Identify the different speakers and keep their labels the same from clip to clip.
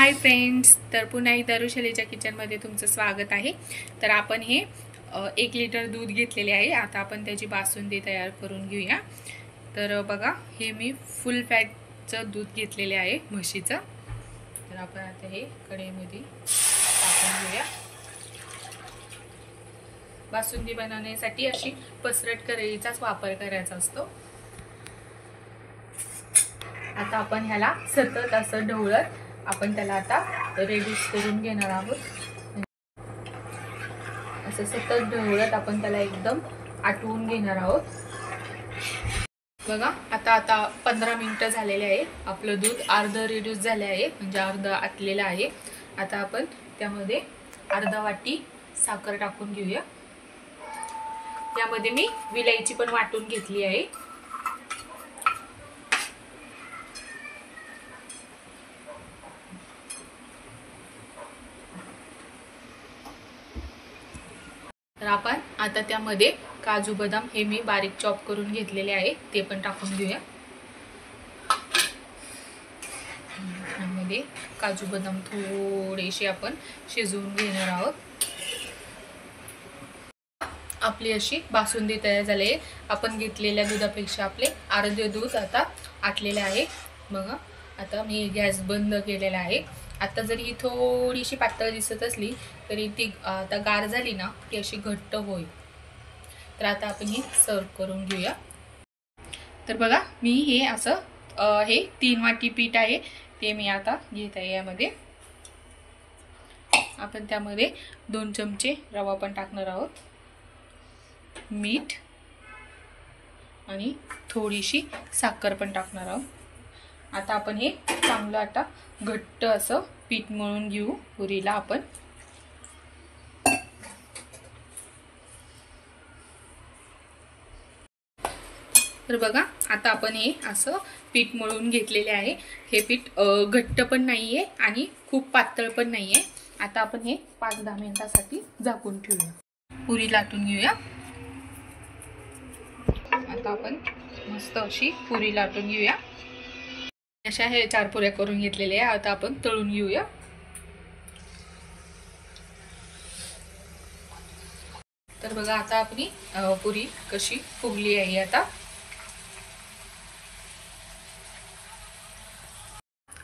Speaker 1: Hi friends, तर पुन्हा एकदा ऋषालीच्या किचनमध्ये तुमचं स्वागत आहे। तर आपण हे 1 लिटर दूध घेतलेले आहे। आता आपण त्याची बासुंदी तयार करून घेऊया। तर बघा, हे मी फुल फॅटचं दूध घेतलेले आहे म्हशीचं। तर आपण आता हे कढईमध्ये टाकून घेऊया। बासुंदी बनवण्यासाठी अशी पसरट कढईचाच वापर करायचा असतो। आता आपण ह्याला सतत असं ढवळत आपण त्याला आता रेड्यूस करून घेणार आहोत। असं सतत ढवळत आपण त्याला एकदम आटवून घेणार आहोत। बघा, आता 15 मिनिटं झालेले आहे। आपलं दूध अर्ध रेड्यूस झाले आहे, म्हणजे अर्ध आटलेलं आहे। आता आपण त्यामध्ये अर्धा वाटी साखर टाकून घेऊया। यामध्ये मी विलायची पण वाटून घेतली आहे। तर आपण आता त्यामध्ये काजू बदाम हे मी बारीक चॉप करून घेतलेले आहे, ते पण टाकून घेऊया। यामध्ये काजू बदाम थोडेसे आपण शिजवून घेणार आहोत। आपली अशी बासुंदी तयार झाली आहे। आपण घेतलेल्या दुधापेक्षा आपले अर्धे दूध आता आटलेले आहे। बघा, आता मी गॅस बंद केलेला आहे। आता जरी ही थोडीशी पातळ दिसत असली तरी ती आता गार झाली ना ती अशी घट्ट होईल। तर आता आपण ही सर्व करून घेऊया। तर बघा, मी हे असं हे 3 वाटी पीठ आहे ते मी आता घेत आहे। यामध्ये आपण त्यामध्ये 2 चमचे रवा पण टाकणार आहोत, मीठ आणि थोडीशी साखर पण टाकणार आहोत। आता आपण हे चांगलं आता घट्ट असं पीठ मळून घेऊ पुरीला आपण। तर बघा, आता आपण हे असं पीठ मळून घेतलेले आहे। हे पीठ घट्ट पण नाहीये आणि खूप पातळ पण नाहीये। आता आपण हे 5-10 मिनिटांसाठी झाकून ठेवूया। पुरी लाटून घेऊया। आता आपण मस्त अशी पुरी लाटून घेऊया। अशा हे 4 पुऱ्या करून घेतलेल्या आहे। आता आपण तळून घेऊया। तर बघा, आता आपली पुरी कशी फुगली आहे। आता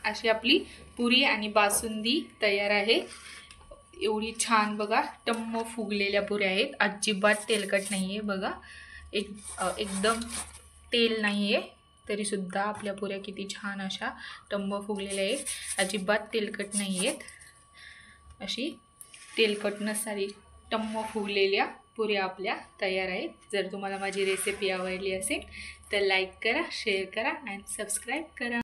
Speaker 1: अशी आपली पुरी आणि बासुंदी तयार आहे। एवढी छान बघा, टम्म फुगलेल्या पुऱ्या आहेत। अजिबात तेलकट नाहीये। बघा, एकदम तेल नाहीये तरी सुद्धा आपल्या पुऱ्या किती छान अशा टम्म फुगलेल्या आहेत। अजिबात तेलकट नाहीयेत। अशी तेलकट नसणारी टम्म फुगलेल्या पुऱ्या आपल्या तयार आहेत। जर तुम्हाला माझी रेसिपी आवडली असेल तर लाईक करा, शेअर करा आणि सबस्क्राईब करा।